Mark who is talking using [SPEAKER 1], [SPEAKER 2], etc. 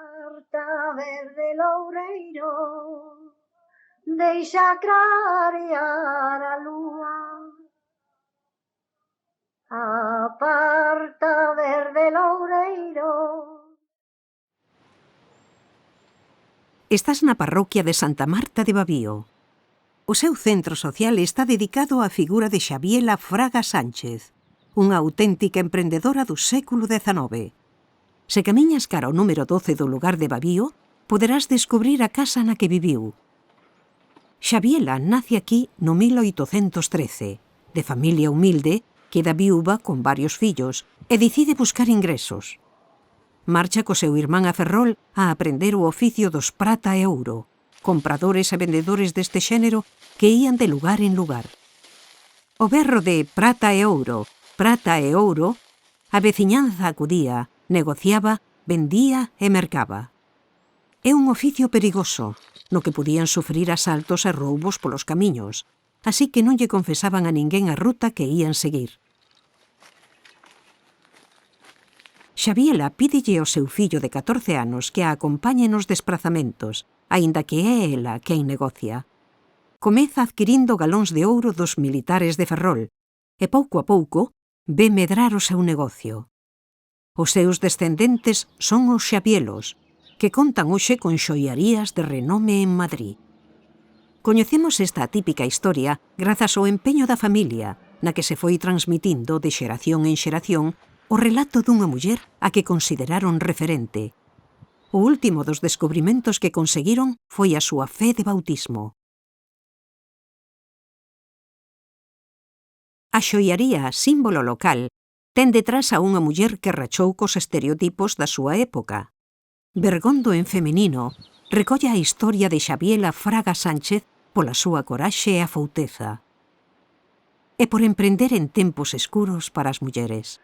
[SPEAKER 1] Carta verde loureiro, deixa clarear a lúa. Aparta verde loureiro.
[SPEAKER 2] Estás na parroquia de Santa Marta de Babío. O seu centro social está dedicado á figura de Xabiela Fraga Sánchez, unha auténtica emprendedora do século XIX. Se camiñas cara ao número 12 do lugar de Babío, poderás descubrir a casa na que viviu. Xabiela nace aquí no 1813, de familia humilde, queda viúva con varios fillos e decide buscar ingresos. Marcha co seu irmán a Ferrol a aprender o oficio dos prata e ouro, compradores e vendedores deste xénero que ían de lugar en lugar. O berro de prata e ouro, a veciñanza acudía, negociaba, vendía e mercaba. É un oficio perigoso, no que podían sufrir asaltos e roubos polos camiños, así que non lle confesaban a ninguén a ruta que ían seguir. Xabiela pídelle ao seu fillo de 14 anos que a acompañe nos desplazamentos, aínda que é ela quen negocia. Comeza adquirindo galóns de ouro dos militares de Ferrol e pouco a pouco ve medrar o seu negocio. Os seus descendentes son os Xabielos, que contan hoxe con xoiarías de renome en Madrid. Coñecemos esta atípica historia grazas ao empeño da familia, na que se foi transmitindo de xeración en xeración o relato dunha muller a que consideraron referente. O último dos descubrimentos que conseguiron foi a súa fe de bautismo. A xoiaría, símbolo local, ten detrás a unha muller que rachou cos estereotipos da súa época. Bergondo en feminino recolle a historia de Xabiela Fraga Sánchez pola súa coraxe e afouteza. E por emprender en tempos escuros para as mulleres.